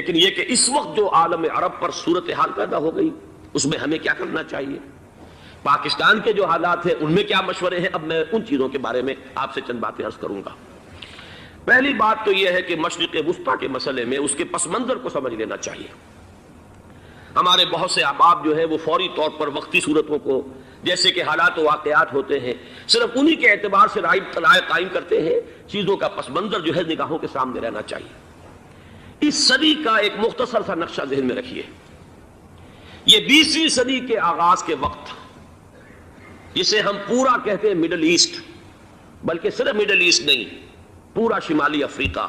لیکن یہ کہ اس وقت جو عالم عرب پر صورتحال پیدا ہو گئی اس میں ہمیں کیا کرنا چاہیے، پاکستان کے جو حالات ہیں ان میں کیا مشورے ہیں، اب میں ان چیزوں کے بارے میں آپ سے چند باتیں عرض کروں گا۔ پہلی بات تو یہ ہے کہ مشرق وسطیٰ کے مسئلے میں اس کے پس منظر کو سمجھ لینا چاہیے۔ ہمارے بہت سے احباب جو ہے وہ فوری طور پر وقتی صورتوں کو جیسے کہ حالات و واقعات ہوتے ہیں صرف انہی کے اعتبار سے رائے قائم کرتے ہیں، چیزوں کا پس منظر جو ہے نگاہوں کے سامنے رہنا چاہیے۔ اس صدی کا ایک مختصر سا نقشہ ذہن میں رکھیے۔ یہ 20ویں صدی کے آغاز کے وقت جسے ہم پورا کہتے ہیں مڈل ایسٹ، بلکہ صرف مڈل ایسٹ نہیں، پورا شمالی افریقہ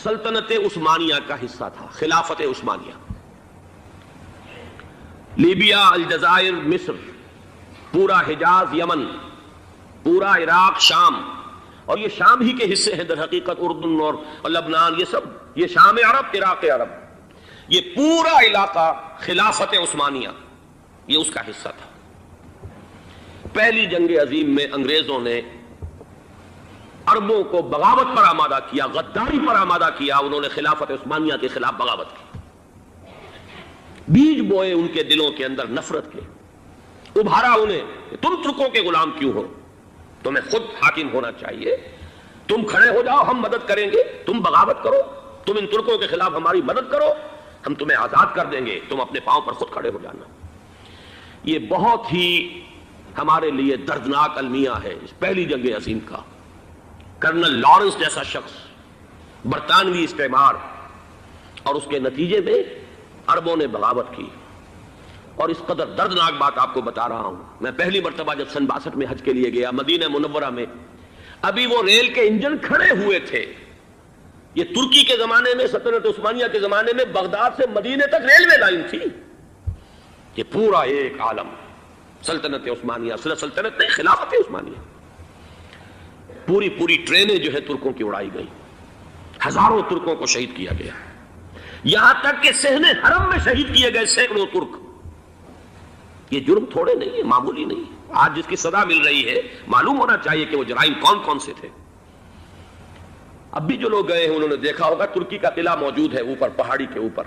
سلطنت عثمانیہ کا حصہ تھا، خلافت عثمانیہ۔ لیبیا، الجزائر، مصر، پورا حجاز، یمن، پورا عراق، شام، اور یہ شام ہی کے حصے ہیں در حقیقت، اردن اور لبنان، یہ سب یہ شام عرب، عراق عرب، یہ پورا علاقہ خلافت عثمانیہ یہ اس کا حصہ تھا۔ پہلی جنگ عظیم میں انگریزوں نے عربوں کو بغاوت پر آمادہ کیا، غداری پر آمادہ کیا، انہوں نے خلافت عثمانیہ کے خلاف بغاوت کی، بیج بوئے ان کے دلوں کے اندر نفرت کے، ابھارا انہیں کہ تم ترکوں کے غلام کیوں ہو، تمہیں خود حاکم ہونا چاہیے، تم کھڑے ہو جاؤ، ہم مدد کریں گے، تم بغاوت کرو، تم ان ترکوں کے خلاف ہماری مدد کرو، ہم تمہیں آزاد کر دیں گے، تم اپنے پاؤں پر خود کھڑے ہو جانا۔ یہ بہت ہی ہمارے لیے دردناک المیہ ہے اس پہلی جنگ عظیم کا۔ کرنل لارنس جیسا شخص، برطانوی استعمار، اور اس کے نتیجے میں عربوں نے بغاوت کی۔ اور اس قدر دردناک بات آپ کو بتا رہا ہوں، میں پہلی مرتبہ جب سن 62 میں حج کے لیے گیا مدینہ منورہ میں، ابھی وہ ریل کے انجن کھڑے ہوئے تھے۔ یہ ترکی کے زمانے میں، سلطنت عثمانیہ کے زمانے میں بغداد سے مدینے تک ریلوے لائن تھی۔ یہ پورا ایک عالم سلطنت عثمانیہ، صرف سلطنت نہیں، خلافت عثمانیہ، پوری ٹرینیں جو ہے ترکوں کی اڑائی گئی، ہزاروں ترکوں کو شہید کیا گیا، یہاں تک کہ صحن حرم میں شہید کیے گئے سینکڑوں ترک۔ یہ جرم تھوڑے نہیں ہے، معمولی نہیں ہے۔ آج جس کی سزا مل رہی ہے معلوم ہونا چاہیے کہ وہ جرائم کون کون سے تھے۔ اب بھی جو لوگ گئے ہیں انہوں نے دیکھا ہوگا ترکی کا قلعہ موجود ہے اوپر پہاڑی کے اوپر،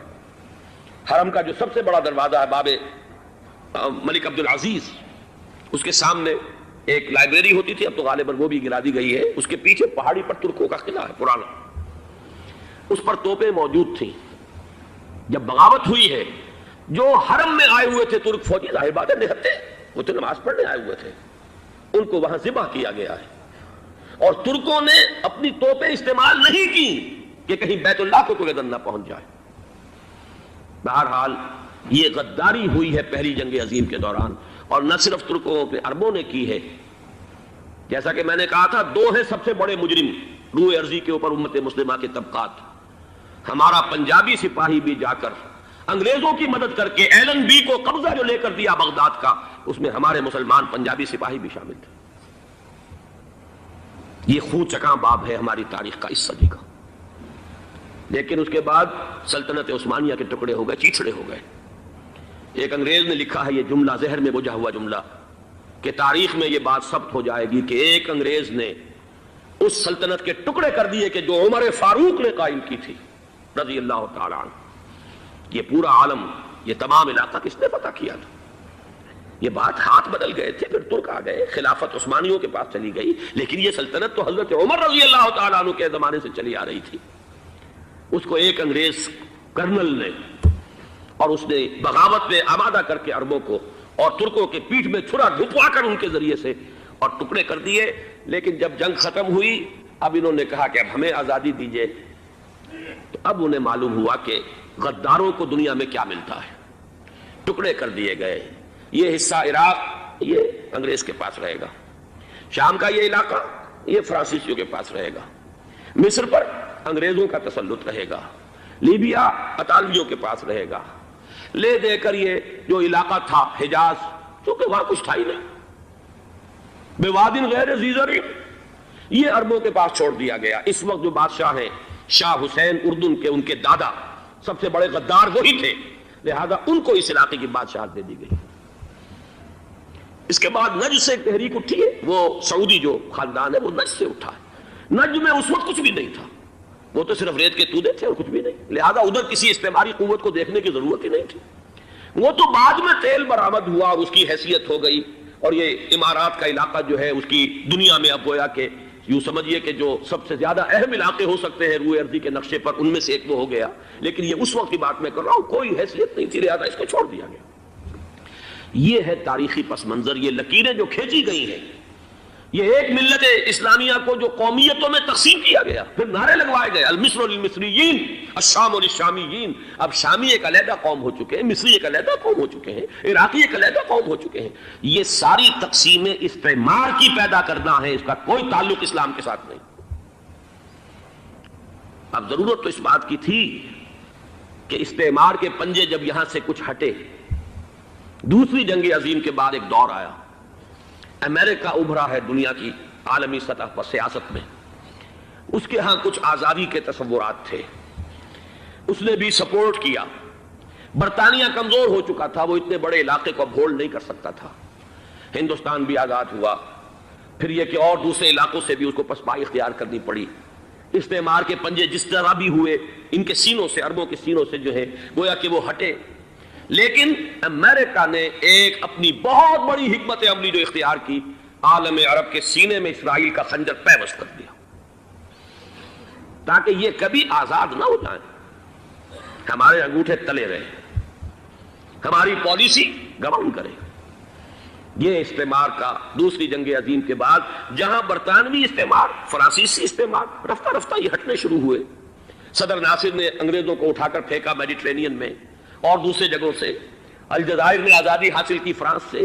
حرم کا جو سب سے بڑا دروازہ ہے باب ملک عبد العزیز، اس کے سامنے ایک لائبریری ہوتی تھی، اب تو غالباً وہ بھی گرا دی گئی ہے، اس کے پیچھے پہاڑی پر ترکوں کا قلعہ ہے پرانا، اس پر توپیں موجود تھیں۔ جب بغاوت ہوئی ہے، جو حرم میں آئے ہوئے تھے ترک فوجی، ظاہر بات ہے نہتے، وہ تو نماز پڑھنے آئے ہوئے تھے، ان کو وہاں ذبح کیا گیا ہے۔ اور ترکوں نے اپنی توپیں استعمال نہیں کی کہ کہیں بیت اللہ کو کوئی اذن نہ پہنچ جائے۔ بہرحال یہ غداری ہوئی ہے پہلی جنگ عظیم کے دوران، اور نہ صرف ترکوں پہ عربوں نے کی ہے۔ جیسا کہ میں نے کہا تھا، دو ہیں سب سے بڑے مجرم روئے ارضی کے اوپر امت مسلمہ کے طبقات۔ ہمارا پنجابی سپاہی بھی جا کر انگریزوں کی مدد کر کے ایلن بی کو قبضہ جو لے کر دیا بغداد کا، اس میں ہمارے مسلمان پنجابی سپاہی بھی شامل تھے۔ یہ خون چکاں باب ہے ہماری تاریخ کا اس صدی کا۔ لیکن اس کے بعد سلطنت عثمانیہ کے ٹکڑے ہو گئے، چیچڑے ہو گئے۔ ایک انگریز نے لکھا ہے یہ جملہ، ذہن میں بجھا ہوا جملہ، کہ تاریخ میں یہ بات ثبت ہو جائے گی کہ ایک انگریز نے اس سلطنت کے ٹکڑے کر دیے کہ جو عمر فاروق نے قائم کی تھی رضی اللہ تعالیٰ عنہ۔ یہ پورا عالم، یہ تمام علاقہ کس نے فتح کیا تھا؟ یہ بات ہاتھ بدل گئے تھے، پھر ترک آ گئے، خلافت عثمانیوں کے پاس چلی گئی، لیکن یہ سلطنت تو حضرت عمر رضی اللہ تعالیٰ عنہ کے زمانے سے چلی آ رہی تھی۔ اس کو ایک انگریز کرنل نے، اور اس نے بغاوت میں آمادہ کر کے عربوں کو اور ترکوں کے پیٹھ میں چھرا ڈھپوا کر ان کے ذریعے سے اور ٹکڑے کر دیے۔ لیکن جب جنگ ختم ہوئی، اب انہوں نے کہا کہ اب ہمیں آزادی دیجیے، تو اب انہیں معلوم ہوا کہ غداروں کو دنیا میں کیا ملتا ہے۔ ٹکڑے کر دیے گئے، یہ حصہ عراق یہ انگریز کے پاس رہے گا، شام کا یہ علاقہ یہ فرانسیسیوں کے پاس رہے گا، مصر پر انگریزوں کا تسلط رہے گا، لیبیا اطالویوں کے پاس رہے گا، لے دے کر یہ جو علاقہ تھا حجاز، چونکہ وہاں کچھ تھا ہی نہیں، بوادن غیر ذی زرع، یہ عربوں کے پاس چھوڑ دیا گیا۔ اس وقت جو بادشاہ ہیں شاہ حسین اردن کے، ان کے دادا سب سے بڑے غدار وہی تھے، لہذا ان کو اس علاقے کی بادشاہت دے دی گئی۔ اس کے بعد نجد سے ایک تحریک اٹھی ہے، وہ سعودی جو خاندان ہے وہ نجد سے اٹھا ہے۔ نجد میں اس وقت کچھ بھی نہیں تھا، وہ تو صرف ریت کے تودے تھے اور کچھ بھی نہیں، لہذا ادھر کسی استعماری قوت کو دیکھنے کی ضرورت ہی نہیں تھی۔ وہ تو بعد میں تیل برآمد ہوا اور اس کی حیثیت ہو گئی، اور یہ امارات کا علاقہ جو ہے اس کی دنیا میں اب گویا کہ یوں سمجھیے کہ جو سب سے زیادہ اہم علاقے ہو سکتے ہیں روئے ارضی کے نقشے پر، ان میں سے ایک وہ ہو گیا۔ لیکن یہ اس وقت کی بات میں کر رہا ہوں، کوئی حیثیت نہیں تھی، لہذا اس کو چھوڑ دیا گیا۔ یہ ہے تاریخی پس منظر، یہ لکیریں جو کھینچی گئی ہیں، یہ ایک ملت اسلامیہ کو جو قومیتوں میں تقسیم کیا گیا، پھر نعرے لگوائے گئے المصر للمصریین الشام للشامیین۔ اب شامی ایک علیحدہ قوم ہو چکے ہیں، مصری ایک علیحدہ قوم ہو چکے ہیں، عراقی ایک علیحدہ قوم ہو چکے ہیں۔ یہ ساری تقسیمیں استعمار کی پیدا کرنا ہے، اس کا کوئی تعلق اسلام کے ساتھ نہیں۔ اب ضرورت تو اس بات کی تھی کہ استعمار کے پنجے جب یہاں سے کچھ ہٹے، دوسری جنگ عظیم کے بعد ایک دور آیا، امریکہ ابھرا ہے دنیا کی عالمی سطح پر سیاست میں، اس کے ہاں کچھ آزادی کے تصورات تھے، اس نے بھی سپورٹ کیا۔ برطانیہ کمزور ہو چکا تھا، وہ اتنے بڑے علاقے کو اب ہولڈ نہیں کر سکتا تھا۔ ہندوستان بھی آزاد ہوا، پھر یہ کہ اور دوسرے علاقوں سے بھی اس کو پسپائی اختیار کرنی پڑی۔ استعمار کے پنجے جس طرح بھی ہوئے، ان کے سینوں سے، عربوں کے سینوں سے جو ہے گویا کہ وہ ہٹے، لیکن امریکہ نے ایک اپنی بہت بڑی حکمت عملی جو اختیار کی، عالم عرب کے سینے میں اسرائیل کا خنجر پیوست کر دیا، تاکہ یہ کبھی آزاد نہ ہو جائیں، ہمارے انگوٹھے تلے رہے، ہماری پالیسی گورن کرے۔ یہ استعمار کا دوسری جنگ عظیم کے بعد، جہاں برطانوی استعمار، فرانسیسی استعمار رفتہ رفتہ یہ ہٹنے شروع ہوئے، صدر ناصر نے انگریزوں کو اٹھا کر پھینکا میڈیٹرینین میں اور دوسرے جگہوں سے، الجزائر نے آزادی حاصل کی فرانس سے،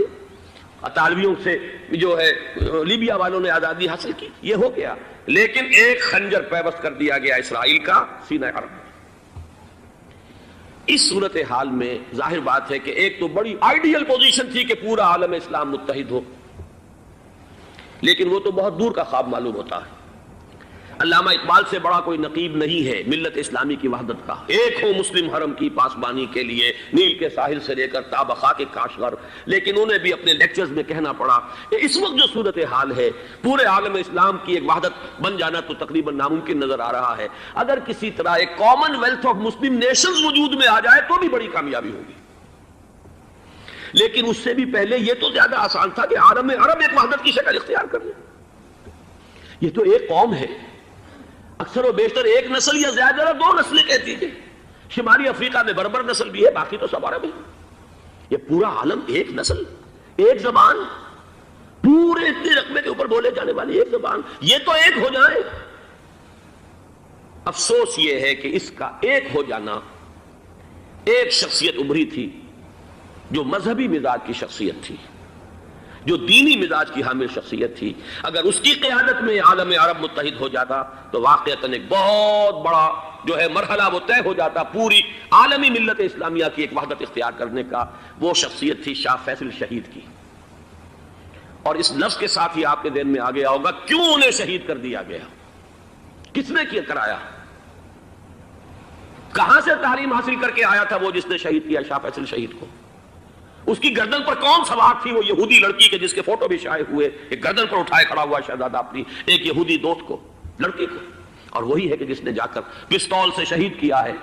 اطالویوں سے جو ہے لیبیا والوں نے آزادی حاصل کی، یہ ہو گیا، لیکن ایک خنجر پیوست کر دیا گیا اسرائیل کا سینہ عرب میں۔ اس صورتحال میں ظاہر بات ہے کہ ایک تو بڑی آئیڈیل پوزیشن تھی کہ پورا عالم اسلام متحد ہو، لیکن وہ تو بہت دور کا خواب معلوم ہوتا ہے۔ علامہ اقبال سے بڑا کوئی نقیب نہیں ہے ملت اسلامی کی وحدت کا، ایک ہو مسلم حرم کی پاسبانی کے لیے نیل کے ساحل سے لے کر تا بخاک کاشغر۔ لیکن انہیں بھی اپنے لیکچرز میں کہنا پڑا کہ اس وقت جو صورتحال ہے، پورے عالم اسلام کی ایک وحدت بن جانا تو تقریباً ناممکن نظر آ رہا ہے۔ اگر کسی طرح ایک common wealth of Muslim nations وجود میں آ جائے تو بھی بڑی کامیابی ہوگی، لیکن اس سے بھی پہلے یہ تو زیادہ آسان تھا کہ عالم عرب ایک وحدت کی شکل اختیار کر لے۔ یہ تو ایک قوم ہے، اکثر و بیشتر ایک نسل یا زیادہ دو نسلیں کہتی ہیں، شمالی افریقہ میں بربر نسل بھی ہے، باقی تو سب عرب ہیں۔ یہ پورا عالم ایک نسل، ایک زبان، پورے اتنے رقبے کے اوپر بولے جانے والی ایک زبان، یہ تو ایک ہو جائے۔ افسوس یہ ہے کہ اس کا ایک ہو جانا، ایک شخصیت ابھری تھی جو مذہبی مزاج کی شخصیت تھی، جو دینی مزاج کی حامل شخصیت تھی، اگر اس کی قیادت میں عالم عرب متحد ہو جاتا تو واقعتاً ایک بہت بڑا جو ہے مرحلہ وہ طے ہو جاتا پوری عالمی ملت اسلامیہ کی ایک وحدت اختیار کرنے کا۔ وہ شخصیت تھی شاہ فیصل شہید کی، اور اس لفظ کے ساتھ ہی آپ کے ذہن میں آ گیا ہوگا کیوں انہیں شہید کر دیا گیا، کس نے کیا کرایا، کہاں سے تعلیم حاصل کر کے آیا تھا وہ جس نے شہید کیا شاہ فیصل شہید کو، اس کی گردن پر کون سوار تھی، وہ یہودی لڑکی کے جس کے فوٹو بھی شائع ہوئے، ایک گردن پر اٹھائے کھڑا ہوا شہزادہ اپنی ایک یہودی دوست کو، لڑکی کو، اور وہی ہے کہ جس نے جا کر پستول سے شہید کیا ہے۔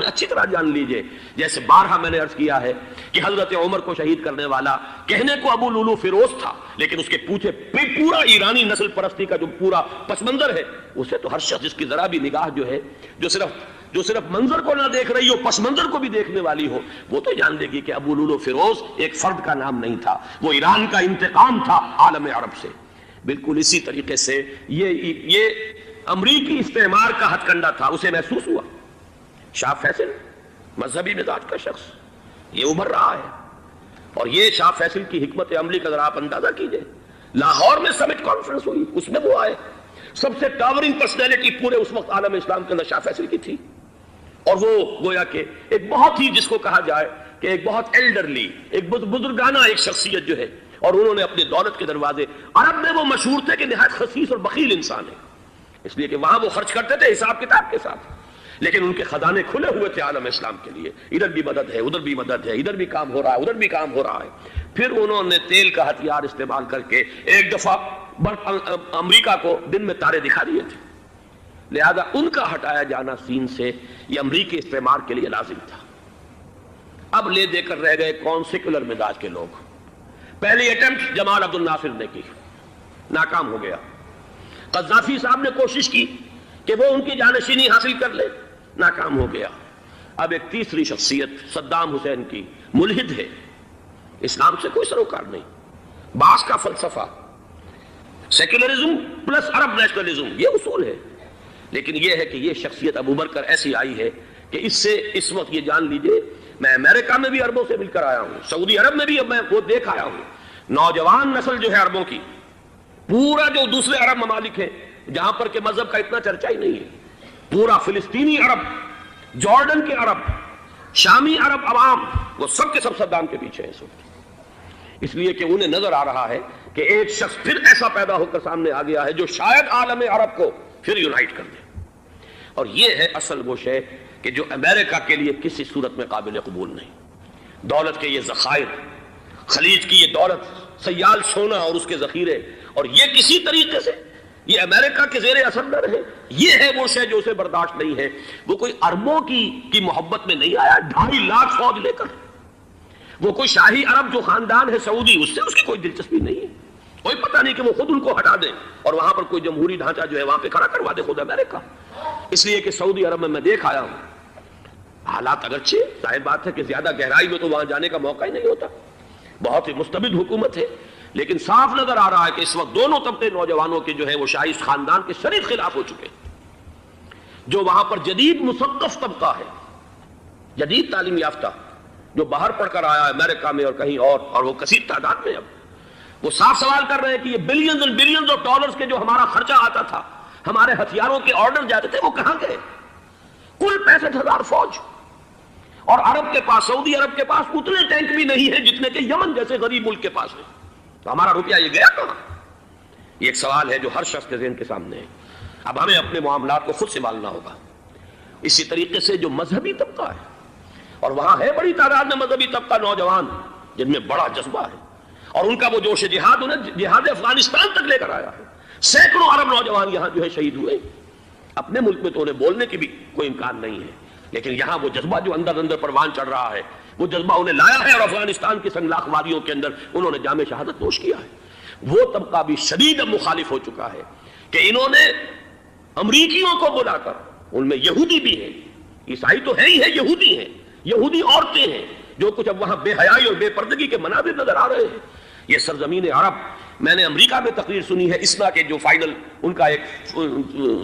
اچھی طرح جان لیجئے، جیسے بارہا میں نے عرض کیا ہے کہ حضرت عمر کو شہید کرنے والا کہنے کو ابو لولو فیروز تھا، لیکن اس کے پیچھے پورا ایرانی نسل پرستی کا جو پورا پس منظر ہے، اسے تو ہر شخص جس کی ذرا بھی نگاہ جو ہے جو صرف منظر کو نہ دیکھ رہی ہو، پس منظر کو بھی دیکھنے والی ہو، وہ تو جان لے گی کہ ابو لولو فیروز ایک فرد کا نام نہیں تھا، وہ ایران کا انتقام تھا عالم عرب سے۔ بالکل اسی طریقے سے یہ امریکی استعمار کا ہتھ کنڈا تھا، اسے محسوس ہوا۔ شاہ فیصل مذہبی مزاج کا شخص، یہ ابھر رہا ہے، اور یہ شاہ فیصل کی حکمت عملی کا ذرا آپ اندازہ کیجئے۔ لاہور میں سمٹ کانفرنس ہوئی، اس میں وہ آئے، سب سے ٹاورنگ پرسنالٹی پورے اس وقت عالم اسلام کے اندر شاہ فیصل کی تھی، اور وہ گویا کہ ایک بہت ہی، جس کو کہا جائے کہ ایک بہت ایلڈرلی، ایک بزرگانہ ایک شخصیت جو ہے، اور انہوں نے اپنے دولت کے دروازے، عرب میں وہ مشہور تھے کہ نہایت خسیس اور بخیل انسان ہے، اس لیے کہ وہاں وہ خرچ کرتے تھے حساب کتاب کے ساتھ، لیکن ان کے خزانے کھلے ہوئے تھے عالم اسلام کے لیے، ادھر بھی مدد ہے، ادھر بھی مدد ہے، ادھر بھی کام ہو رہا ہے، ادھر بھی کام ہو رہا ہے۔ پھر انہوں نے تیل کا ہتھیار استعمال کر کے ایک دفعہ امریکہ کو دن میں تارے دکھا دیے تھے، لہذا ان کا ہٹایا جانا سین سے یہ امریکی استعمار کے لیے لازم تھا۔ اب لے دے کر رہ گئے کون؟ سیکولر مزاج کے لوگ۔ پہلی اٹیمپٹ جمال عبد الناصر نے کی، ناکام ہو گیا۔ قذافی صاحب نے کوشش کی کہ وہ ان کی جانشینی حاصل کر لے، ناکام ہو گیا۔ اب ایک تیسری شخصیت صدام حسین کی، ملحد ہے، اسلام سے کوئی سروکار نہیں، باس کا فلسفہ، سیکولرزم پلس عرب نیشنلزم، یہ اصول ہے۔ لیکن یہ ہے کہ یہ شخصیت ابو بکر ایسی آئی ہے کہ اس سے اس وقت یہ جان لیجئے، میں امریکہ میں بھی عربوں سے مل کر آیا ہوں، سعودی عرب میں بھی اب میں وہ دیکھ آیا ہوں، نوجوان نسل جو ہے عربوں کی، پورا جو دوسرے عرب ممالک ہیں جہاں پر کہ مذہب کا اتنا چرچا ہی نہیں ہے، پورا فلسطینی عرب، جارڈن کے عرب، شامی عرب عوام، وہ سب کے سب صدام کے پیچھے ہیں اس وقت، اس لیے کہ انہیں نظر آ رہا ہے کہ ایک شخص پھر ایسا پیدا ہو کر سامنے آ گیا ہے جو شاید عالم عرب کو پھر یونائٹ کر دے۔ اور یہ ہے اصل وہ شے کہ جو امریکہ کے لیے کسی صورت میں قابل قبول نہیں۔ دولت کے یہ ذخائر، خلیج کی یہ دولت، سیال سونا اور اس کے ذخیرے، اور یہ کسی طریقے سے یہ امریکہ کے زیر اثر نہ رہے، یہ ہے وہ شے جو اسے برداشت نہیں ہے۔ وہ کوئی اربوں کی محبت میں نہیں آیا 2.5 لاکھ فوج لے کر، وہ کوئی شاہی عرب جو خاندان ہے سعودی، اس سے اس کی کوئی دلچسپی نہیں ہے، کوئی پتہ نہیں کہ وہ خود ان کو ہٹا دیں اور وہاں پر کوئی جمہوری ڈھانچہ جو ہے وہاں پہ کھڑا کروا دے خود امریکہ۔ اس لیے کہ سعودی عرب میں دیکھ آیا ہوں، حالات اگرچہ ظاہر بات ہے کہ زیادہ گہرائی میں تو وہاں جانے کا موقع ہی نہیں ہوتا، بہت ہی مستبد حکومت ہے، لیکن صاف نظر آ رہا ہے کہ اس وقت دونوں طبقے نوجوانوں کے جو ہے وہ شاہی خاندان کے شدید خلاف ہو چکے ہیں۔ جو وہاں پر جدید مثقف طبقہ ہے، جدید تعلیم یافتہ، جو باہر پڑھ کر آیا ہے امریکہ میں اور کہیں اور وہ کثیر تعداد میں، اب وہ صاف سوال کر رہے ہیں کہ یہ بلینز اور بلینز آف ڈالرز کے جو ہمارا خرچہ آتا تھا، ہمارے ہتھیاروں کے آرڈر جاتے تھے، وہ کہاں گئے؟ کل 65,000 فوج، اور عرب کے پاس، سعودی عرب کے پاس اتنے ٹینک بھی نہیں ہیں جتنے کہ یمن جیسے غریب ملک کے پاس ہے، تو ہمارا روپیہ یہ گیا کہاں؟ یہ ایک سوال ہے جو ہر شخص کے ذہن کے سامنے ہے۔ اب ہمیں اپنے معاملات کو خود سنبھالنا ہوگا۔ اسی طریقے سے جو مذہبی طبقہ ہے، اور وہاں ہے بڑی تعداد میں مذہبی طبقہ نوجوان جن میں بڑا جذبہ ہے، اور ان کا وہ جوش جہاد انہیں جہاد افغانستان تک لے کر آیا ہے۔ سینکڑوں عرب نوجوان یہاں جو ہے شہید ہوئے، اپنے ملک میں تو انہیں بولنے کی بھی کوئی امکان نہیں ہے، لیکن یہاں وہ جذبہ جو اندر اندر پروان چڑھ رہا ہے، وہ جذبہ انہیں لایا ہے، اور افغانستان کی سنگلاخ وادیوں کے اندر انہوں نے جام شہادت نوش کیا ہے۔ وہ طبقہ بھی شدید مخالف ہو چکا ہے کہ انہوں نے امریکیوں کو بلا کر، ان میں یہودی بھی ہیں، عیسائی تو ہے ہی ہے، یہودی ہیں، یہودی عورتیں ہیں، جو کچھ اب وہاں بے حیائی اور بے پردگی کے مناظر نظر آ رہے ہیں۔ یہ سرزمین عرب، میں نے امریکہ میں تقریر سنی ہے اسنا کے جو فائنل ان کا ایک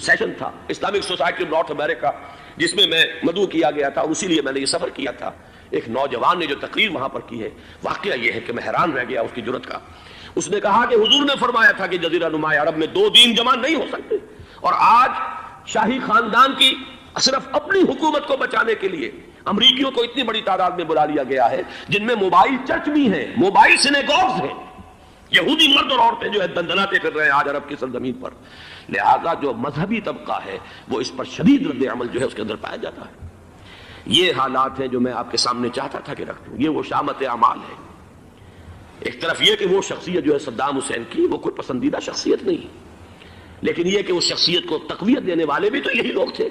سیشن تھا، اسلامک سوسائٹی آف نارتھ امریکہ، جس میں میں مدعو کیا گیا تھا، اور اسی لیے میں نے یہ سفر کیا تھا۔ ایک نوجوان نے جو تقریر وہاں پر کی ہے، واقعہ یہ ہے کہ میں حیران رہ گیا اس کی جرأت کا۔ اس نے کہا کہ حضور نے فرمایا تھا کہ جزیرہ نما عرب میں 2 دین جمع نہیں ہو سکتے، اور آج شاہی خاندان کی صرف اپنی حکومت کو بچانے کے لیے امریکیوں کو اتنی بڑی تعداد میں بلا لیا گیا ہے، جن میں موبائل چرچ بھی ہیں، موبائل سینیگوگز ہیں، یہودی مرد اور عورتیں جو ہے دندناتے پھر رہے ہیں آج عرب کی سرزمین پر۔ لہذا جو مذہبی طبقہ ہے وہ اس پر شدید رد عمل جو ہے اس کے اندر پایا جاتا ہے۔ یہ حالات ہیں جو میں آپ کے سامنے چاہتا تھا کہ رکھ دوں۔ یہ وہ شامت اعمال ہے۔ ایک طرف یہ کہ وہ شخصیت جو ہے صدام حسین کی، وہ کوئی پسندیدہ شخصیت نہیں، لیکن یہ کہ اس شخصیت کو تقویت دینے والے بھی تو یہی لوگ تھے۔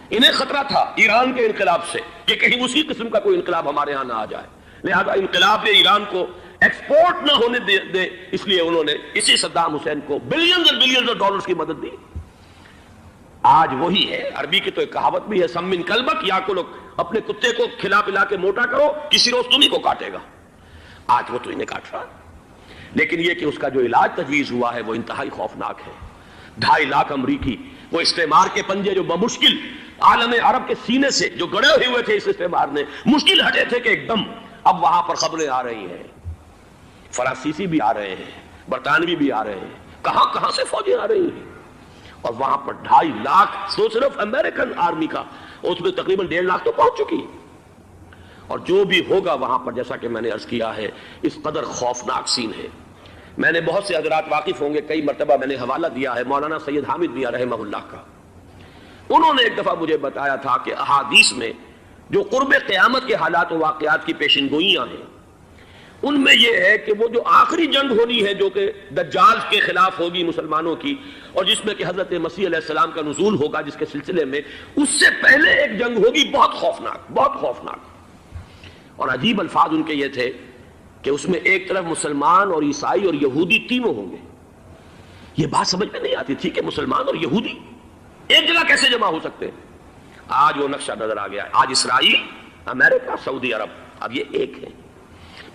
انہیں خطرہ تھا ایران کے انقلاب سے کہ کہیں اسی قسم کا کوئی انقلاب ہمارے ہاں نہ آ جائے، لہذا انقلاب ایران کو ایکسپورٹ نہ ہونے دے، اس لیے انہوں نے اسی صدام حسین کو بلینز اور بلینز آف ڈالرز کی مدد دی۔ آج وہی ہے، عربی کی تو ایک کہاوت بھی ہے، سمن کلبک، یا کو لوگ اپنے کتے کو کھلا پلا کے موٹا کرو، کسی روز تمہیں کو کاٹے گا۔ آج وہ تو انہیں کاٹ رہا، لیکن یہ کہ اس کا جو علاج تجویز ہوا ہے وہ انتہائی خوفناک ہے۔ 2.5 لاکھ امریکی، وہ استعمار کے پنجے جو بمشکل عالم عرب کے سینے سے جو گڑے ہوئے تھے اس استعمار نے، مشکل ہٹے تھے کہ ایک دم اب وہاں پر خبریں آ رہی ہیں، فرانسیسی بھی آ رہے ہیں، برطانوی بھی آ رہے ہیں، کہاں کہاں سے فوجیں آ رہی ہیں، اور وہاں پر 2.5 لاکھ تو صرف امریکن آرمی کا، اس میں تقریباً 1.5 لاکھ تو پہنچ چکی ہے۔ اور جو بھی ہوگا وہاں پر، جیسا کہ میں نے عرض کیا ہے، اس قدر خوفناک سین ہے۔ میں نے بہت سے حضرات واقف ہوں گے، کئی مرتبہ میں نے حوالہ دیا ہے مولانا سید حامد میاں رحمہ اللہ کا۔ انہوں نے ایک دفعہ مجھے بتایا تھا کہ احادیث میں جو قرب قیامت کے حالات و واقعات کی پیشن گوئیاں ہیں، ان میں یہ ہے کہ وہ جو آخری جنگ ہونی ہے جو کہ دجال کے خلاف ہوگی مسلمانوں کی، اور جس میں کہ حضرت مسیح علیہ السلام کا نزول ہوگا، جس کے سلسلے میں اس سے پہلے ایک جنگ ہوگی بہت خوفناک، بہت خوفناک۔ اور عجیب الفاظ ان کے یہ تھے کہ اس میں ایک طرف مسلمان اور عیسائی اور یہودی تینوں ہوں گے۔ یہ بات سمجھ میں نہیں آتی تھی کہ مسلمان اور یہودی ایک جگہ کیسے جمع ہو سکتے ہیں۔ آج وہ نقشہ نظر آ گیا ہے۔ آج اسرائیل، امریکہ، سعودی عرب اب یہ ایک ہے،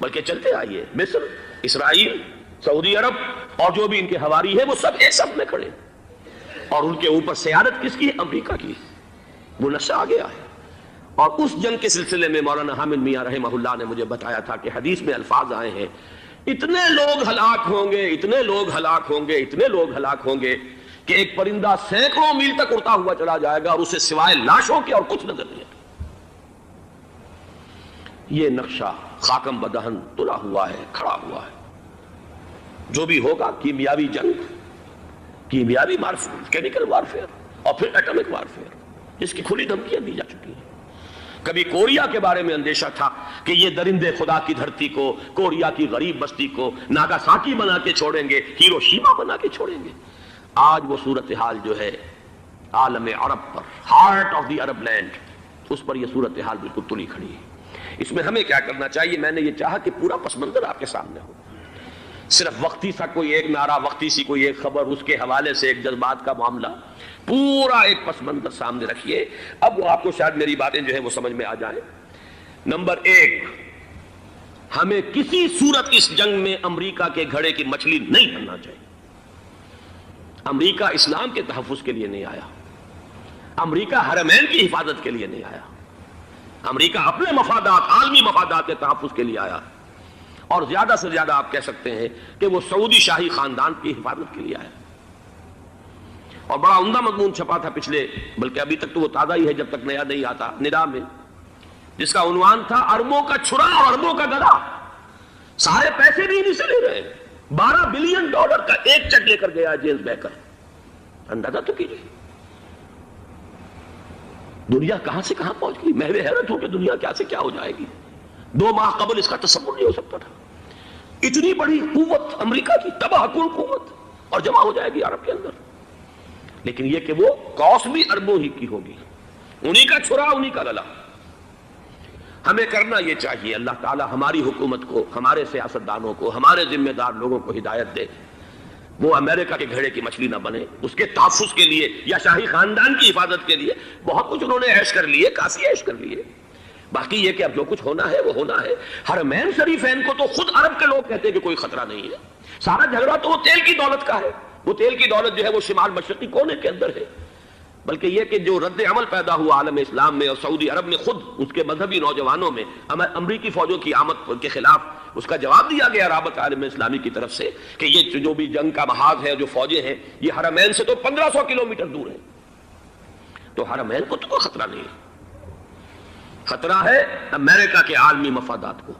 بلکہ چلتے آئیے مصر، اسرائیل، سعودی عرب اور جو بھی ان کے حواری ہے وہ سب ایک سب میں کھڑے، اور ان کے اوپر سیادت کس کی ہے؟ امریکہ کی۔ وہ نقشہ آ گیا ہے۔ اور اس جنگ کے سلسلے میں مولانا حامد میاں رحمہ اللہ نے مجھے بتایا تھا کہ حدیث میں الفاظ آئے ہیں، اتنے لوگ ہلاک ہوں گے، اتنے لوگ ہلاک ہوں گے، اتنے لوگ ہلاک ہوں گے کہ ایک پرندہ سینکڑوں میل تک اڑتا ہوا چلا جائے گا اور اسے سوائے لاشوں کے اور کچھ نظر نہیں آئے گا۔ یہ نقشہ خاکم بدہن تلا ہوا ہے، کھڑا ہوا ہے۔ جو بھی ہوگا کیمیاوی جنگ، کیمیاوی وارفیئر، کیمیکل وارفیئر اور پھر ایٹمک وارفیئر، جس کی کھلی دھمکیاں دی جا چکی ہیں۔ کبھی کوریا کے بارے میں اندیشہ تھا کہ یہ درندے خدا کی دھرتی کو، کوریا کی غریب بستی کو ناگاساکی بنا کے چھوڑیں گے، ہیروشیما بنا کے چھوڑیں گے۔ آج وہ صورتحال جو ہے عالم عرب پر، heart of the Arab land, اس پر یہ صورتحال بالکل تلی کھڑی ہے۔ اس میں ہمیں کیا کرنا چاہیے؟ میں نے یہ چاہا کہ پورا پس منظر آپ کے سامنے ہو، صرف وقتی سا کوئی ایک نعرہ، وقتی سی کوئی ایک خبر، اس کے حوالے سے ایک جذبات کا معاملہ، پورا ایک پس منظر سامنے رکھیے۔ اب وہ آپ کو شاید میری باتیں جو ہیں وہ سمجھ میں آ جائیں۔ نمبر ایک، ہمیں کسی صورت اس جنگ میں امریکہ کے گھڑے کی مچھلی نہیں بننا چاہیے۔ امریکہ اسلام کے تحفظ کے لیے نہیں آیا، امریکہ حرمین کی حفاظت کے لیے نہیں آیا، امریکہ اپنے مفادات، عالمی مفادات کے تحفظ کے لیے آیا، اور زیادہ سے زیادہ آپ کہہ سکتے ہیں کہ وہ سعودی شاہی خاندان کی حفاظت کے لیے آیا۔ اور بڑا عمدہ مضمون چھپا تھا پچھلے، بلکہ ابھی تک تو وہ تازہ ہی ہے جب تک نیا نہیں آتا، ندا میں، جس کا عنوان تھا اربوں کا چھرا اور اربوں کا گدا۔ سارے پیسے بھی انہیں سے لے رہے ہیں۔ $12 بلین کا ایک چیک لے کر گیا جیمز بیکر۔ اندازہ تو کیجیے دنیا کہاں سے کہاں پہنچ گئی۔ میں بھی حیرت ہوں کہ دنیا کیا سے کیا ہو جائے گی۔ 2 ماہ قبل اس کا تصور نہیں ہو سکتا تھا۔ اتنی بڑی قوت امریکہ کی، تباہ کن قوت، اور جمع ہو جائے گی عرب کے اندر۔ لیکن یہ کہ وہ کاسٹ بھی اربوں ہی کی ہوگی، انہی کا چھرا، انہی کا گلا۔ ہمیں کرنا یہ چاہیے، اللہ تعالی ہماری حکومت کو، ہمارے سیاستدانوں کو، ہمارے ذمہ دار لوگوں کو ہدایت دے، وہ امریکہ کے گھڑے کی مچھلی نہ بنے۔ اس کے تحفظ کے لیے یا شاہی خاندان کی حفاظت کے لیے بہت کچھ انہوں نے عیش کر لیے، کافی عیش کر لیے۔ باقی یہ کہ اب جو کچھ ہونا ہے وہ ہونا ہے۔ حرمین شریفین کو تو خود عرب کے لوگ کہتے ہیں کہ کوئی خطرہ نہیں ہے۔ سارا جھگڑا تو وہ تیل کی دولت کا ہے۔ وہ تیل کی دولت جو ہے وہ شمال مشرقی کونے کے اندر ہے۔ بلکہ یہ کہ جو رد عمل پیدا ہوا عالم اسلام میں اور سعودی عرب میں، خود اس کے مذہبی نوجوانوں میں امریکی فوجوں کی آمد کے خلاف اس کا جواب دیا گیا رابطہ عالم اسلامی کی طرف سے کہ یہ جو بھی جنگ کا محاذ ہے، جو فوجیں ہیں، یہ حرمین سے تو 1500 کلومیٹر دور ہے، تو حرمین کو تو کوئی خطرہ نہیں ہے۔ خطرہ ہے امریکہ کے عالمی مفادات کو۔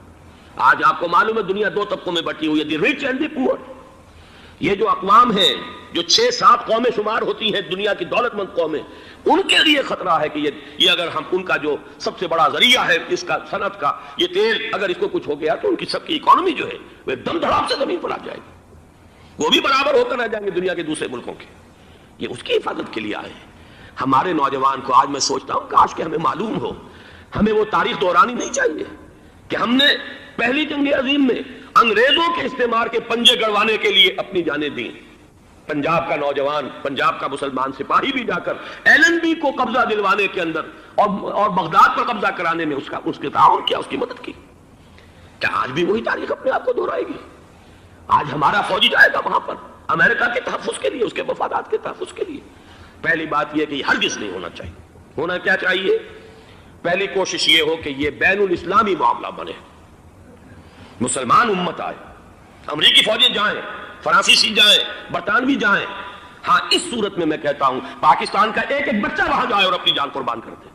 آج آپ کو معلوم ہے دنیا 2 طبقوں میں بٹی ہوئی ہے، دی ریچ اینڈ دی پور۔ یہ جو اقوام ہیں، جو 6-7 قومیں شمار ہوتی ہیں دنیا کی دولت مند قومیں، ان کے لیے خطرہ ہے کہ یہ اگر ہم ان کا جو سب سے بڑا ذریعہ ہے اس کا صنعت کا، یہ تیل، اگر اس کو کچھ ہو گیا تو ان کی سب کی اکانومی جو ہے وہ ایک دم دھڑام سے زمین پر آ جائے گی، وہ بھی برابر ہو کر رہ جائیں گے دنیا کے دوسرے ملکوں کے۔ یہ اس کی حفاظت کے لیے آئے ہیں۔ ہمارے نوجوان کو آج میں سوچتا ہوں کاش کہ ہمیں معلوم ہو، ہمیں وہ تاریخ دہرانی نہیں چاہیے کہ ہم نے پہلی جنگ عظیم میں انگریزوں کے استعمار کے پنجے گڑوانے کے لیے اپنی جانیں دیں۔ پنجاب کا نوجوان، پنجاب کا مسلمان سپاہی بھی جا کر LNB کو قبضہ دلوانے کے اندر اور بغداد پر قبضہ کرانے میں اس کے تعاون کیا، اس کی مدد کی۔ کیا آج بھی وہی تاریخ اپنے آپ کو دہرائے گی؟ آج ہمارا فوجی جائے گا وہاں پر امریکہ کے تحفظ کے لیے، اس کے مفادات کے تحفظ کے لیے۔ پہلی بات یہ کہ یہ ہرگز نہیں ہونا چاہیے۔ ہونا کیا چاہیے؟ پہلی کوشش یہ ہو کہ یہ بین الاسلامی معاملہ بنے، مسلمان امت آئے، امریکی فوجیں جائیں، فرانسیسی جائیں، برطانوی جائیں۔ ہاں اس صورت میں کہتا ہوں پاکستان کا ایک ایک بچہ وہاں جائے اور اپنی جان قربان کر دے،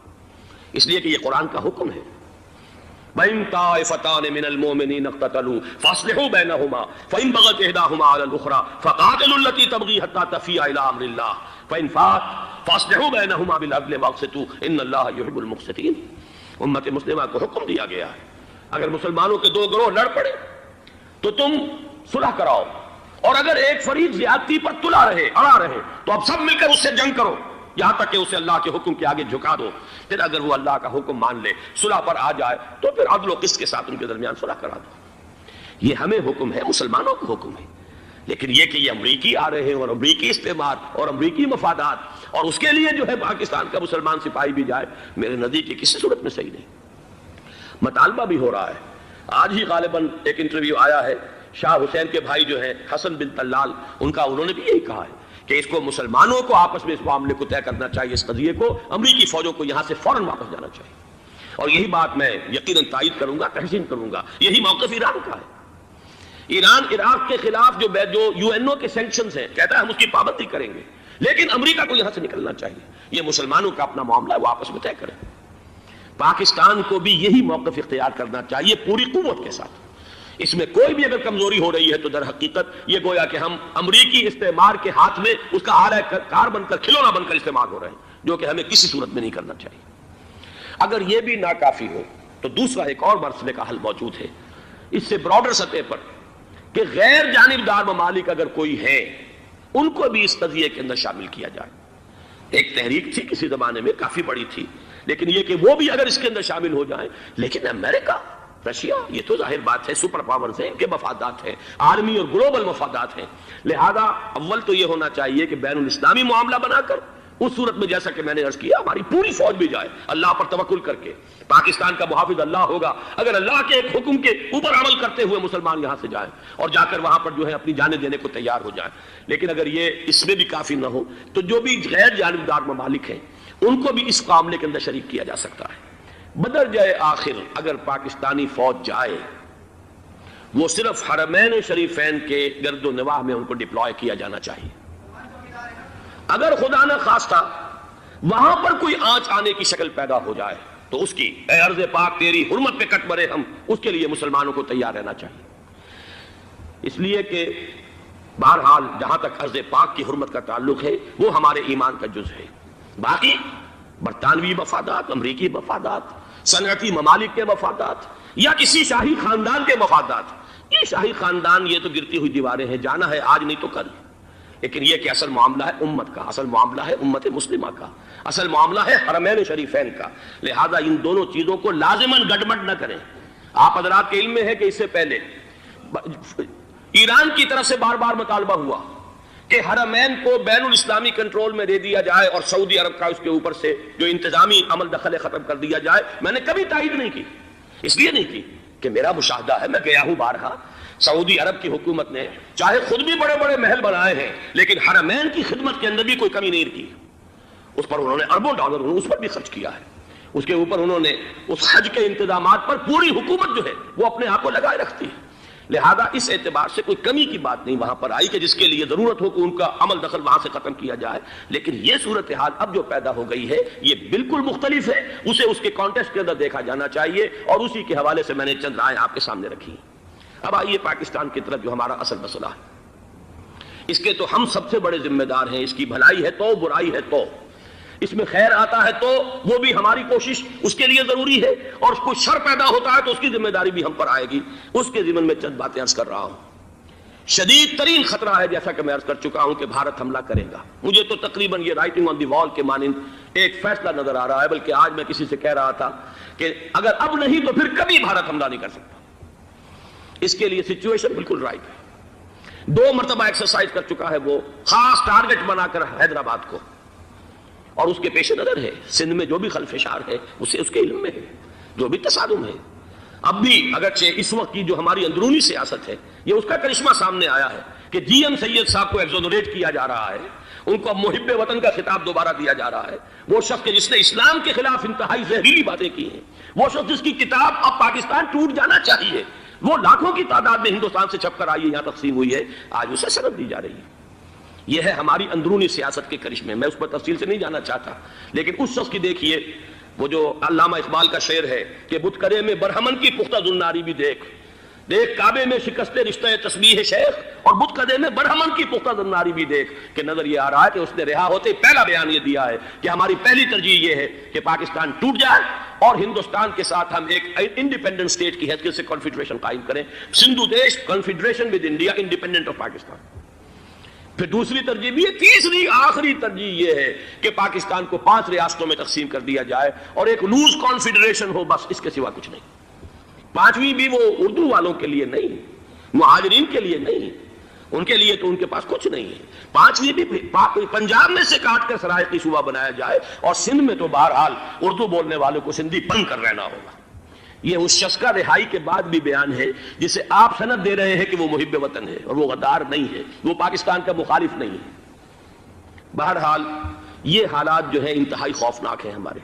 اس لیے کہ یہ قرآن کا حکم ہے۔ وَإِن طَائِفَتَانِ مِنَ الْمُؤْمِنِينَ اقْتَتَلُوا فَأَصْلِحُوا بَيْنَهُمَا فَإِن بَغَتْ إِحْدَاهُمَا عَلَى الْأُخْرَى فَقَاتِلُوا الَّتِي تَبْغِي حَتَّى تَفِيءَ إِلَىٰ أَمْرِ اللَّهِ فَإِن فَاءَتْ فَأَصْلِحُوا بَيْنَهُمَا بِالْعَدْلِ وَأَقْسِطُوا إِنَّ اللَّهَ يُحِبُّ الْمُقْسِطِينَ۔ امت مسلمہ کو حکم دیا گیا ہے اگر مسلمانوں کے 2 گروہ لڑ پڑے تو تم صلح کراؤ، اور اگر ایک فریق زیادتی پر تلا رہے، اڑا رہے، تو اب سب مل کر اس سے جنگ کرو یہاں تک کہ اسے اللہ کے حکم کے آگے جھکا دو۔ پھر اگر وہ اللہ کا حکم مان لے، صلح پر آ جائے، تو پھر عدل و قسط کے ساتھ ان کے درمیان صلح کرا دو۔ یہ ہمیں حکم ہے، مسلمانوں کو حکم ہے۔ لیکن یہ کہ یہ امریکی آ رہے ہیں اور امریکی استعمار اور امریکی مفادات، اور اس کے لیے جو ہے پاکستان کا مسلمان سپاہی بھی جائے، میرے نزدیک کسی صورت میں صحیح نہیں۔ مطالبہ بھی ہو رہا ہے، آج ہی غالباً ایک انٹرویو آیا ہے، شاہ حسین کے بھائی جو ہیں حسن بن طلال، انہوں نے بھی یہی کہا ہے کہ اس کو مسلمانوں کو آپس میں اس معاملے کو طے کرنا چاہیے، اس قضیے کو، امریکی فوجوں کو یہاں سے فوراً واپس جانا چاہیے۔ اور یہی بات میں یقیناً تائید کروں گا، تحسین کروں گا، یہی موقف ایران کا ہے۔ ایران عراق کے خلاف جو یو این او کے سینکشنز ہیں، کہتا ہے ہم اس کی پابندی کریں گے، لیکن امریکہ کو یہاں سے نکلنا چاہیے۔ یہ مسلمانوں کا اپنا معاملہ ہے، وہ آپس میں طے کریں۔ پاکستان کو بھی یہی موقف اختیار کرنا چاہیے پوری قوت کے ساتھ۔ اس میں کوئی بھی اگر کمزوری ہو رہی ہے تو در حقیقت یہ گویا کہ ہم امریکی استعمار کے ہاتھ میں اس کا آلہ کار بن کر، کھلونا بن کر استعمال ہو رہے ہیں، جو کہ ہمیں کسی صورت میں نہیں کرنا چاہیے۔ اگر یہ بھی ناکافی ہو تو دوسرا ایک اور مسئلے کا حل موجود ہے، اس سے براڈر سطح پر، کہ غیر جانبدار ممالک اگر کوئی ہے، ان کو بھی اس قضیے کے اندر شامل کیا جائے۔ ایک تحریک تھی کسی زمانے میں، کافی بڑی تھی، لیکن یہ کہ وہ بھی اگر اس کے اندر شامل ہو جائیں۔ لیکن امریکہ، رشیا، یہ تو ظاہر بات ہے سپر پاورز ہیں، ان کے مفادات ہیں، عالمی اور گلوبل مفادات ہیں، لہذا اول تو یہ ہونا چاہیے کہ بین الاسلامی معاملہ بنا کر، اس صورت میں جیسا کہ میں نے عرض کیا، ہماری پوری فوج بھی جائے اللہ پر توکل کر کے۔ پاکستان کا محافظ اللہ ہوگا، اگر اللہ کے ایک حکم کے اوپر عمل کرتے ہوئے مسلمان یہاں سے جائیں اور جا کر وہاں پر جو ہے اپنی جانیں دینے کو تیار ہو جائیں۔ لیکن اگر یہ اس میں بھی کافی نہ ہو تو جو بھی غیر جانبدار ممالک ہیں، ان کو بھی اس معاملے کے اندر شریک کیا جا سکتا ہے۔ بدرجۂ آخر اگر پاکستانی فوج جائے، وہ صرف حرمین شریفین کے گرد و نواح میں ان کو ڈپلوائے کیا جانا چاہیے۔ اگر خدا نہ خواستہ وہاں پر کوئی آنچ آنے کی شکل پیدا ہو جائے تو اس کی، اے ارض پاک تیری حرمت پہ کٹ مرے ہم، اس کے لیے مسلمانوں کو تیار رہنا چاہیے۔ اس لیے کہ بہرحال جہاں تک ارض پاک کی حرمت کا تعلق ہے، وہ ہمارے ایمان کا جز ہے۔ باقی برطانوی مفادات، امریکی مفادات، صنعتی ممالک کے مفادات، یا کسی شاہی خاندان کے مفادات، یہ شاہی خاندان، یہ تو گرتی ہوئی دیواریں ہیں، جانا ہے آج نہیں تو کل۔ لیکن یہ کہ اصل معاملہ ہے امت کا، اصل معاملہ ہے امت مسلمہ کا، اصل معاملہ ہے حرمین شریفین کا، لہذا ان دونوں چیزوں کو لازماً گڈمڈ نہ کریں۔ آپ حضرات کے علم میں ہے کہ اس سے پہلے ایران کی طرف سے بار بار مطالبہ ہوا کہ حرمین کو بین الاسلامی کنٹرول میں دے دیا جائے اور سعودی عرب کا اس کے اوپر سے جو انتظامی عمل دخل ختم کر دیا جائے۔ میں نے کبھی تائید نہیں کی، اس لیے نہیں کی کہ میرا مشاہدہ ہے، میں گیا ہوں بارہا، سعودی عرب کی حکومت نے چاہے خود بھی بڑے بڑے محل بنائے ہیں، لیکن حرمین کی خدمت کے اندر بھی کوئی کمی نہیں کی۔ اس پر انہوں نے اربوں ڈالر اس پر بھی خرچ کیا ہے، اس کے اوپر انہوں نے اس حج کے انتظامات پر پوری حکومت جو ہے وہ اپنے آپ کو لگائے رکھتی ہے۔ لہذا اس اعتبار سے کوئی کمی کی بات نہیں وہاں پر آئی کہ جس کے لیے ضرورت ہو کہ ان کا عمل دخل وہاں سے ختم کیا جائے۔ لیکن یہ صورتحال اب جو پیدا ہو گئی ہے یہ بالکل مختلف ہے، اسے اس کے کانٹیکسٹ کے اندر دیکھا جانا چاہیے، اور اسی کے حوالے سے میں نے چند رائے آپ کے سامنے رکھی۔ اب آئیے پاکستان کی طرف، جو ہمارا اصل مسئلہ ہے، اس کے تو ہم سب سے بڑے ذمہ دار ہیں۔ اس کی بھلائی ہے تو، برائی ہے تو، اس میں خیر آتا ہے تو وہ بھی ہماری کوشش اس کے لیے ضروری ہے، اور کوئی شر پیدا ہوتا ہے تو اس کی ذمہ داری بھی ہم پر آئے گی۔ اس کے ضمن میں چند باتیں عرض کر رہا ہوں۔ شدید ترین خطرہ ہے، جیسا کہ میں عرض کر چکا ہوں، کہ بھارت حملہ کرے گا۔ مجھے تو تقریباً یہ رائٹنگ آن دی وال کے مانند ایک فیصلہ نظر آ رہا ہے، بلکہ آج میں کسی سے کہہ رہا تھا کہ اگر اب نہیں تو پھر کبھی بھارت حملہ نہیں کر سکتا۔ اس کے لیے سچویشن بالکل رائٹ ہے۔ 2 مرتبہ ایکسرسائز کر چکا ہے، وہ خاص ٹارگٹ بنا کر حیدرآباد کو، اور اس کے پیش نظر ہے سندھ میں جو بھی خلفشار ہے اسے اس کے علم میں ہے، جو بھی تصادم ہے۔ اب بھی اگرچہ اس وقت کی جو ہماری اندرونی سیاست ہے، یہ اس کا کرشمہ سامنے آیا ہے کہ جی ایم سید صاحب کو ایگزونریٹ کیا جا رہا ہے، ان کو محب وطن کا خطاب دوبارہ دیا جا رہا ہے۔ وہ شخص جس نے اسلام کے خلاف انتہائی زہریلی باتیں کی ہیں، وہ شخص جس کی کتاب اب پاکستان ٹوٹ جانا چاہیے، وہ لاکھوں کی تعداد میں ہندوستان سے چھپ کر آئی ہے، یہاں تقسیم ہوئی ہے، آج اسے سند دی جا رہی ہے۔ یہ ہے ہماری اندرونی سیاست کے کرشمے، میں اس پر تفصیل سے نہیں جانا چاہتا، لیکن اس شخص کی دیکھیے، وہ جو علامہ اقبال کا شعر ہے کہ بتکرے میں برہمن کی پختہ زناری بھی دیکھ، دیکھ کعبے میں شکست رشتہ تسبیح شیخ، اور بتکرے میں برہمن کی پختہ زناری بھی دیکھ، کہ نظر یہ آ رہا ہے کہ اس نے رہا ہوتے پہلا بیان یہ دیا ہے کہ ہماری پہلی ترجیح یہ ہے کہ پاکستان ٹوٹ جائے اور ہندوستان کے ساتھ ہم ایک انڈیپینڈنٹ اسٹیٹ کی حیثیت سے کانفیڈریشن قائم کریں، سندھو دیش confederation with India independent of Pakistan. پھر دوسری ترجیح بھی ہے، تیسری آخری ترجیح یہ ہے کہ پاکستان کو 5 ریاستوں میں تقسیم کر دیا جائے اور ایک لوز کانفیڈریشن ہو، بس اس کے سوا کچھ نہیں۔ 5ویں بھی وہ اردو والوں کے لیے نہیں، مہاجرین کے لیے نہیں، ان کے لیے تو ان کے پاس کچھ نہیں ہے۔ 5ویں بھی پنجاب میں سے کاٹ کر سرائیکی صوبہ بنایا جائے اور سندھ میں تو بہرحال اردو بولنے والوں کو سندھی بن کر رہنا ہوگا۔ یہ اس شخص کا رہائی کے بعد بھی بیان ہے جسے آپ سند دے رہے ہیں کہ وہ محب وطن ہے، اور وہ غدار نہیں ہے، وہ پاکستان کا مخالف نہیں ہے۔ بہرحال یہ حالات جو ہے انتہائی خوفناک ہیں ہمارے۔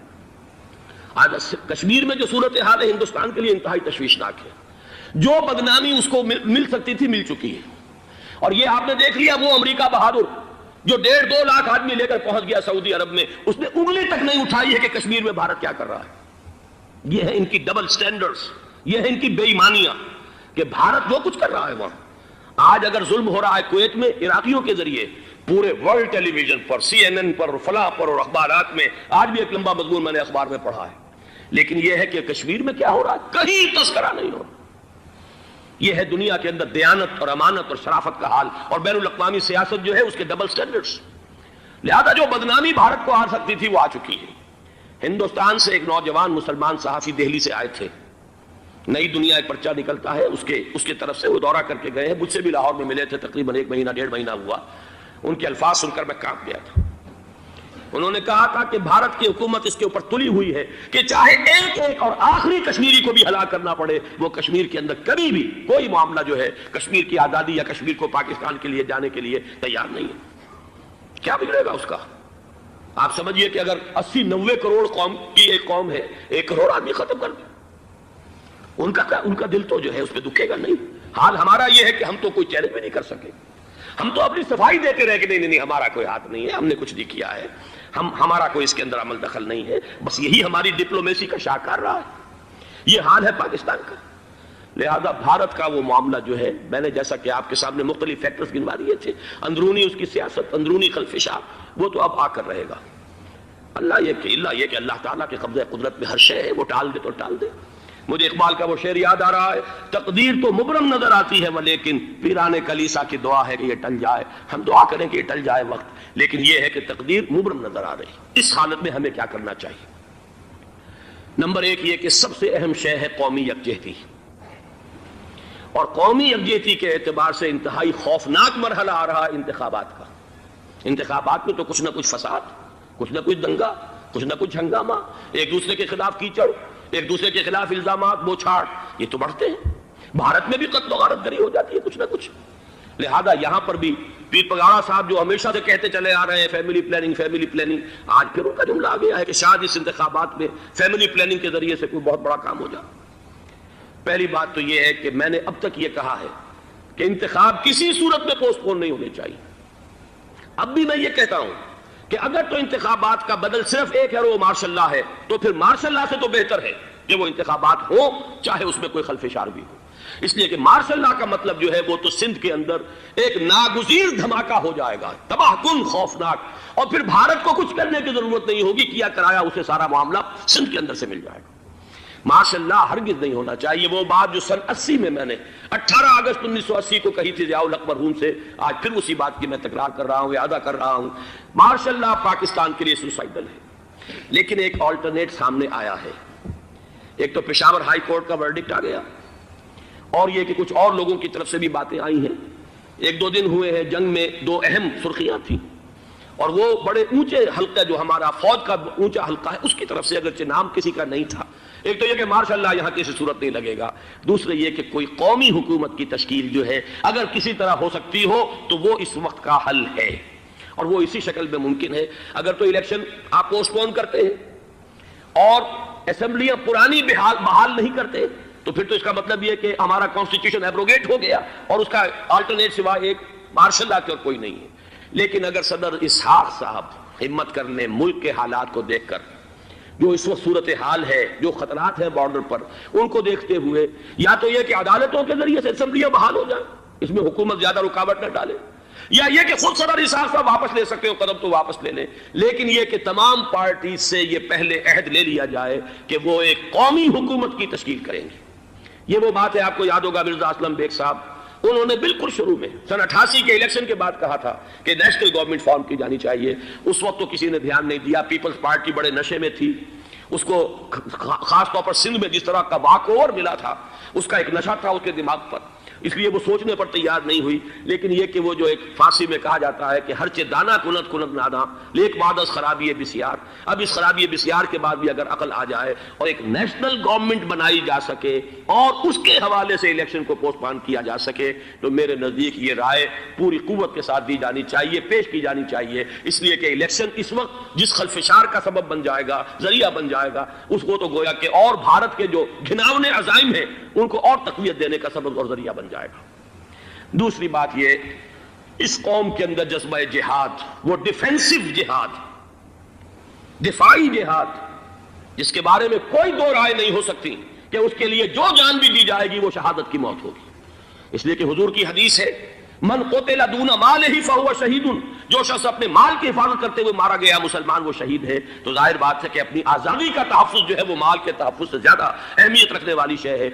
آج کشمیر میں جو صورتحال ہے ہندوستان کے لیے انتہائی تشویشناک ہے۔ جو بدنامی اس کو مل سکتی تھی مل چکی ہے، اور یہ آپ نے دیکھ لیا، وہ امریکہ بہادر جو 1.5-2 لاکھ آدمی لے کر پہنچ گیا سعودی عرب میں، اس نے انگلی تک نہیں اٹھائی ہے کہ کشمیر میں بھارت کیا کر رہا ہے۔ یہ ہے ان کی ڈبل سٹینڈرڈز، یہ ہے ان کی بے ایمانیاں کہ بھارت جو کچھ کر رہا ہے وہاں۔ آج اگر ظلم ہو رہا ہے کویت میں عراقیوں کے ذریعے، پورے ورلڈ ٹیلی ویژن پر، CNN پر، فلاں پر اور اخبارات میں، آج بھی ایک لمبا مضمون میں نے اخبار میں پڑھا ہے، لیکن یہ ہے کہ کشمیر میں کیا ہو رہا ہے کہیں تذکرہ نہیں ہو رہا۔ یہ ہے دنیا کے اندر دیانت اور امانت اور شرافت کا حال، اور بین الاقوامی سیاست جو ہے اس کے ڈبل سٹینڈرڈز۔ لہذا جو بدنامی بھارت کو آ سکتی تھی وہ آ چکی ہے۔ ہندوستان سے ایک نوجوان مسلمان صحافی دہلی سے آئے تھے، نئی دنیا ایک پرچہ نکلتا ہے، اس کے طرف سے وہ دورہ کر کے گئے ہیں، مجھ سے بھی لاہور میں ملے تھے، تقریباً 1 مہینہ 1.5 مہینہ ہوا۔ ان کے الفاظ سن کر میں کانپ گیا تھا۔ انہوں نے کہا تھا کہ بھارت کی حکومت اس کے اوپر تلی ہوئی ہے کہ چاہے ایک اور آخری کشمیری کو بھی ہلاک کرنا پڑے، وہ کشمیر کے اندر کبھی بھی کوئی معاملہ جو ہے کشمیر کی آزادی یا کشمیر کو پاکستان کے لیے جانے کے لیے تیار نہیں ہے۔ کیا بگڑے گا اس کا؟ آپ سمجھیے کہ اگر 80-90 کروڑ قوم کی ایک قوم ہے، 1 کروڑ آدمی ختم کر دیں، ان کا دل تو جو ہے اس پہ دکھے گا نہیں۔ حال ہمارا یہ ہے کہ ہم تو کوئی چیلنج بھی نہیں کر سکے، ہم تو اپنی صفائی دیتے رہے کہ نہیں ہمارا کوئی ہاتھ نہیں ہے، ہم نے کچھ نہیں کیا ہے، ہمارا کوئی اس کے اندر عمل دخل نہیں ہے۔ بس یہی ہماری ڈپلومیسی کا شاہکار رہا ہے، یہ حال ہے پاکستان کا۔ لہذا بھارت کا وہ معاملہ جو ہے، میں نے جیسا کہ آپ کے سامنے مختلف فیکٹرز گنوا دیے تھے، اندرونی اس کی سیاست، اندرونی خلفشاں، وہ تو اب آ کر رہے گا۔ اللہ یہ کہ اللہ تعالیٰ کے قبضہ قدرت میں ہر شے ہے، وہ ٹال دے تو ٹال دے۔ مجھے اقبال کا وہ شعر یاد آ رہا ہے، تقدیر تو مبرم نظر آتی ہے لیکن پیرانے کلیسا کی دعا ہے کہ یہ ٹل جائے۔ ہم دعا کریں کہ یہ ٹل جائے وقت، لیکن یہ ہے کہ تقدیر مبرم نظر آ رہی۔ اس حالت میں ہمیں کیا کرنا چاہیے؟ نمبر 1 یہ کہ سب سے اہم شے ہے قومی یکجہتی، اور قومی یکجہتی کے اعتبار سے انتہائی خوفناک مرحلہ آ رہا ہے انتخابات کا۔ انتخابات میں تو کچھ نہ کچھ فساد، کچھ نہ کچھ دنگا، کچھ نہ کچھ ہنگامہ، ایک دوسرے کے خلاف کیچڑ، ایک دوسرے کے خلاف الزامات، بوچھاڑ، یہ تو بڑھتے ہیں۔ بھارت میں بھی قتل و غارت گری ہو جاتی ہے کچھ نہ کچھ۔ لہذا یہاں پر بھی پیر پگاڑا صاحب جو ہمیشہ سے کہتے چلے آ رہے ہیں فیملی پلاننگ، آج پھر ان کا جملہ آ گیا ہے کہ شاید اس انتخابات میں فیملی پلاننگ کے ذریعے سے کوئی بہت بڑا کام ہو جائے۔ پہلی بات تو یہ ہے کہ میں نے اب تک یہ کہا ہے کہ انتخاب کسی صورت میں پوسٹ پون نہیں ہونے چاہیے۔ اب بھی میں یہ کہتا ہوں کہ اگر تو انتخابات کا بدل صرف ایک ہے اور وہ مارشل لا ہے، تو پھر مارشل لا سے تو بہتر ہے کہ وہ انتخابات ہو، چاہے اس میں کوئی خلفشار بھی ہو۔ اس لیے کہ مارشل لا کا مطلب جو ہے وہ تو سندھ کے اندر ایک ناگزیر دھماکہ ہو جائے گا، تباہ کن، خوفناک، اور پھر بھارت کو کچھ کرنے کی ضرورت نہیں ہوگی، کیا کرایا اسے سارا معاملہ سندھ کے اندر سے مل جائے گا۔ مارشل لا ہرگز نہیں ہونا چاہیے۔ وہ بات جو سن 80 میں نے 18 اگست 1980 کو کہی تھی ضیاء الحق مرحوم سے، آج پھر اسی بات کی میں تکرار کر رہا ہوں، اعادہ کر رہا ہوں۔ مارشل لا پاکستان کے لیے سوسائڈل ہے، لیکن ایک آلٹرنیٹ سامنے آیا ہے۔ ایک تو پشاور ہائی کورٹ کا ورڈکٹ آ گیا، اور یہ کہ کچھ اور لوگوں کی طرف سے بھی باتیں آئی ہیں۔ 1-2 دن ہوئے ہیں، جنگ میں 2 اہم سرخیاں تھیں، اور وہ بڑے اونچے حلقہ جو ہمارا فوج کا اونچا حلقہ ہے اس کی طرف سے، اگرچہ نام کسی کا نہیں تھا۔ ایک تو یہ کہ مارشاء اللہ یہاں کسی صورت نہیں لگے گا، دوسرے یہ کہ کوئی قومی حکومت کی تشکیل جو ہے اگر کسی طرح ہو سکتی ہو تو وہ اس وقت کا حل ہے، اور وہ اسی شکل میں ممکن ہے۔ اگر تو الیکشن آپ پوسٹ پون کرتے ہیں اور اسمبلیاں پرانی بحال نہیں کرتے، تو پھر تو اس کا مطلب یہ کہ ہمارا کانسٹیٹیوشن ایبروگیٹ ہو گیا اور اس کا آلٹرنیٹ سوائے ایک مارشل لا کے اور کوئی نہیں ہے۔ لیکن اگر صدر اسحاق صاحب ہمت کر لیں ملک کے حالات کو دیکھ کر، جو اس وقت صورتحال ہے، جو خطرات ہیں بارڈر پر، ان کو دیکھتے ہوئے یا تو یہ کہ عدالتوں کے ذریعے سے اسمبلیاں بحال ہو جائیں، اس میں حکومت زیادہ رکاوٹ نہ ڈالے، یا یہ کہ خود صدر اسحاق صاحب واپس لے سکتے ہو قدم تو واپس لے لیں، لیکن یہ کہ تمام پارٹی سے یہ پہلے عہد لے لیا جائے کہ وہ ایک قومی حکومت کی تشکیل کریں گے۔ یہ وہ بات ہے، آپ کو یاد ہوگا مرزا اسلم بیگ صاحب، انہوں نے بالکل شروع میں سن 88 کے الیکشن کے بعد کہا تھا کہ نیشنل گورنمنٹ فارم کی جانی چاہیے۔ اس وقت تو کسی نے دھیان نہیں دیا، پیپلز پارٹی بڑے نشے میں تھی، اس کو خاص طور پر سندھ میں جس طرح کا واک اوور ملا تھا، اس کا ایک نشہ تھا اس کے دماغ پر، اس لیے وہ سوچنے پر تیار نہیں ہوئی۔ لیکن یہ کہ وہ جو ایک فارسی میں کہا جاتا ہے کہ ہرچہ دانا کنت کنت نادا لیک بعد از خرابی بسیار، اب اس خرابی بسیار کے بعد بھی اگر عقل آ جائے اور ایک نیشنل گورنمنٹ بنائی جا سکے اور اس کے حوالے سے الیکشن کو پوسٹ پون کیا جا سکے، تو میرے نزدیک یہ رائے پوری قوت کے ساتھ دی جانی چاہیے، پیش کی جانی چاہیے، اس لیے کہ الیکشن اس وقت جس خلفشار کا سبب بن جائے گا، ذریعہ بن جائے گا، اس کو تو گویا کہ اور بھارت کے جو گھناونے عزائم ہیں ان کو اور تقویت دینے کا سبب اور ذریعہ بن جائے گا۔ دوسری بات یہ، اس قوم کے اندر جذبہ جہاد، وہ ڈیفینسو جہاد، دفاعی جہاد، جس کے بارے میں کوئی دو رائے نہیں ہو سکتی کہ اس کے لیے جو جان بھی دی جائے گی وہ شہادت کی موت ہوگی۔ اس لیے کہ حضور کی حدیث ہے، من قتل دون مالہ فہو شہید، جو شخص اپنے مال کی حفاظت کرتے ہوئے مارا گیا مسلمان وہ شہید ہے۔ تو ظاہر بات ہے کہ اپنی آزادی کا تحفظ جو ہے وہ مال کے تحفظ سے زیادہ اہمیت رکھنے والی شے ہے۔